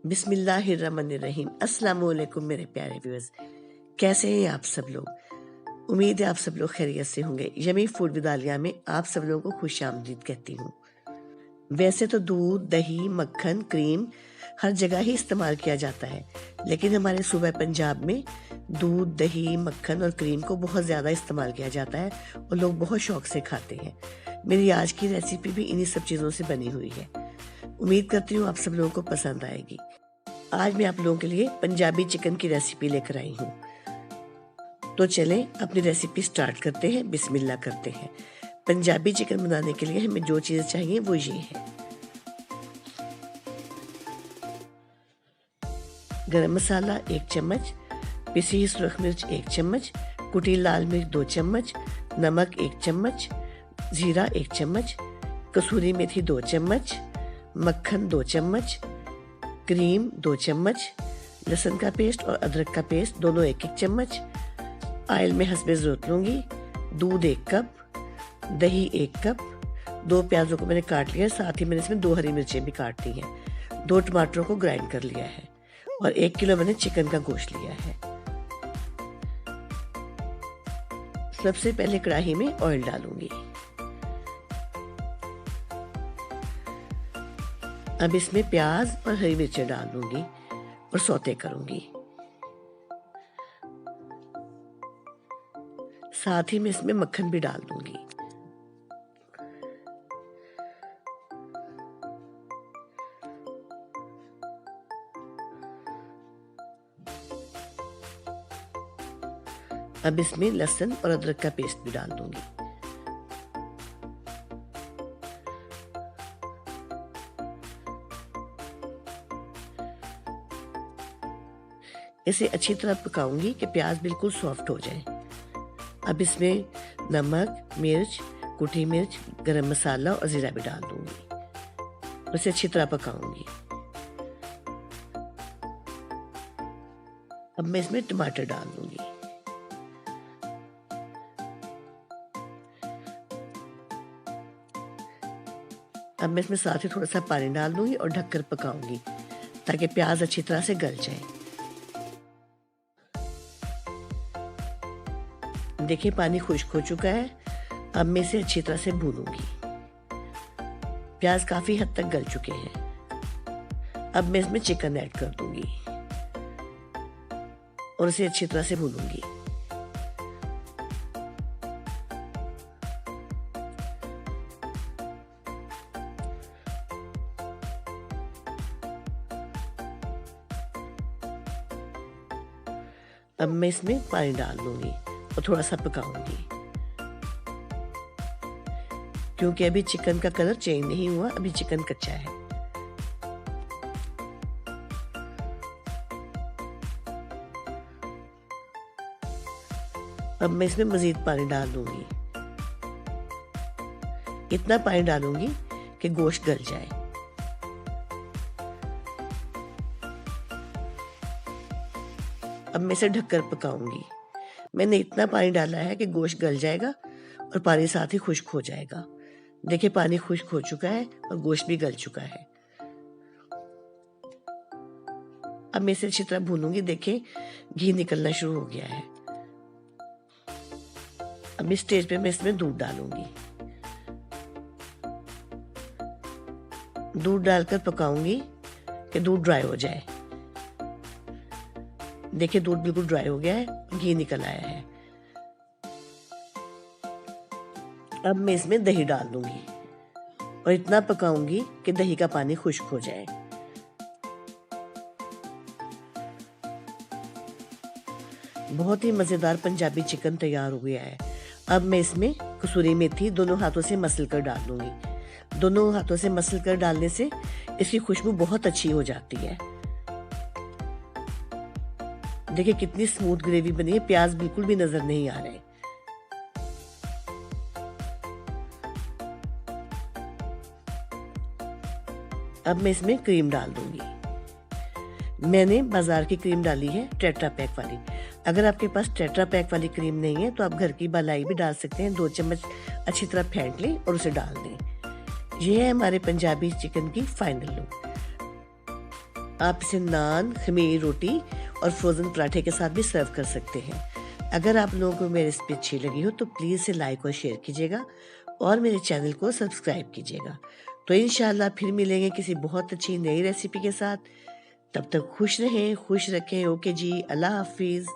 बिस्मिल्लाहिर्रहमानिर्रहीम। अस्सलाम वालेकुम मेरे प्यारे व्यूअर्स, कैसे हैं आप सब लोग। उम्मीद है आप सब लोग खैरियत से होंगे। यमी फूड विद आलिया में आप सब लोगों को खुशामदीद कहती हूँ। वैसे तो दूध, दही, मक्खन, क्रीम हर जगह ही इस्तेमाल किया जाता है, लेकिन हमारे सूबे पंजाब में दूध, दही, मक्खन और क्रीम को बहुत ज़्यादा इस्तेमाल किया जाता है और लोग बहुत शौक से खाते हैं। मेरी आज की रेसिपी भी इन्हीं सब चीज़ों से बनी हुई है। उम्मीद करती हूँ आप सब लोगों को पसंद आएगी। आज मैं आप लोगों के लिए पंजाबी चिकन की रेसिपी लेकर आई हूँ। तो चलें अपनी रेसिपी स्टार्ट करते हैं, बिस्मिल्लाह करते हैं। पंजाबी चिकन बनाने के लिए हमें जो चीज़ें चाहिए वो ये है। गरम मसाला 1 चम्मच, पिसी हुई सुरख मिर्च 1 चम्मच, कुटी लाल मिर्च 2 चम्मच, नमक 1 चम्मच, जीरा 1 चम्मच, कसूरी मेथी 2 चम्मच, मक्खन 2 चम्मच, क्रीम 2 चम्मच, लहसुन का पेस्ट और अदरक का पेस्ट दोनों 1-1 चम्मच, ऑयल में हस्बे ज़रूरत लूँगी, दूध 1 कप, दही 1 कप, 2 प्याज़ों को मैंने काट लिया, साथ ही मैंने इसमें 2 हरी मिर्चें भी काट ली हैं, 2 टमाटरों को ग्राइंड कर लिया है और 1 किलो मैंने चिकन का गोश्त लिया है। सबसे पहले कढ़ाई में ऑयल डालूंगी। अब इसमें प्याज और हरी मिर्चें डाल दूंगी और सौते करूंगी। साथ ही मैं इसमें मक्खन भी डाल दूंगी। अब इसमें लहसुन और अदरक का पेस्ट भी डाल दूंगी। इसे अच्छी तरह पकाऊंगी कि प्याज बिल्कुल सॉफ्ट हो जाए। अब इसमें नमक, मिर्च, कुटी मिर्च, गरम मसाला और जीरा भी डाल दूंगी। उसे अच्छी तरह पकाऊंगी। अब मैं इसमें टमाटर डाल दूंगी। अब मैं इसमें साथ ही थोड़ा सा पानी डाल दूंगी और ढककर पकाऊंगी ताकि प्याज अच्छी तरह से गल जाए। देखिए पानी खुश्क हो चुका है। अब मैं इसे अच्छी तरह से भूनूंगी। प्याज काफी हद तक गल चुके हैं। अब मैं इसमें चिकन ऐड कर दूंगी और इसे अच्छी तरह से भूनूंगी। अब मैं इसमें पानी डाल दूंगी और थोड़ा सा पकाऊंगी क्योंकि अभी चिकन का कलर चेंज नहीं हुआ, अभी चिकन कच्चा है। अब मैं इसमें मजीद पानी डाल दूंगी। इतना पानी डालूंगी कि गोश्त गल जाए। अब मैं इसे ढककर पकाऊंगी। मैंने इतना पानी डाला है कि गोश्त गल जाएगा और पानी साथ ही खुश्क हो जाएगा। देखिए पानी खुश्क हो चुका है और गोश्त भी गल चुका है। अब मैं इसे अच्छी तरह भूनूंगी। देखिए घी निकलना शुरू हो गया है। अब इस स्टेज पे मैं इसमें दूध डालूंगी। दूध डालकर पकाऊंगी कि दूध ड्राई हो जाए। देखिए दूध बिल्कुल ड्राई हो गया है, घी निकल आया है। अब मैं इसमें दही डाल दूंगी और इतना पकाऊंगी कि दही का पानी खुश्क हो जाए। बहुत ही मजेदार पंजाबी चिकन तैयार हो गया है। अब मैं इसमें कसूरी मेथी दोनों हाथों से मसल कर डाल दूंगी। दोनों हाथों से मसल कर डालने से इसकी खुशबू बहुत अच्छी हो जाती है। देखिए कितनी स्मूथ ग्रेवी बनी है, प्याज बिल्कुल भी नजर नहीं आ रहे। अब मैं इसमें क्रीम डाल दूंगी। मैंने बाजार की क्रीम डाली है, टेट्रा पैक वाली। अगर आपके पास टेट्रा पैक वाली क्रीम नहीं है तो आप घर की मलाई भी डाल सकते हैं। 2 चम्मच अच्छी तरह फेंट लें और उसे डाल दें। यह है हमारे पंजाबी चिकन की फाइनल लुक। आप इसे नान, खमीर रोटी और फ्रोज़न पराठे के साथ भी सर्व कर सकते हैं। अगर आप लोगों को मेरी रेसिपी अच्छी लगी हो तो प्लीज़ इसे लाइक और शेयर कीजिएगा और मेरे चैनल को सब्सक्राइब कीजिएगा। तो इंशाल्लाह फिर मिलेंगे किसी बहुत अच्छी नई रेसिपी के साथ। तब तक खुश रहें, खुश रखें। ओके जी, अल्लाह हाफ़िज़।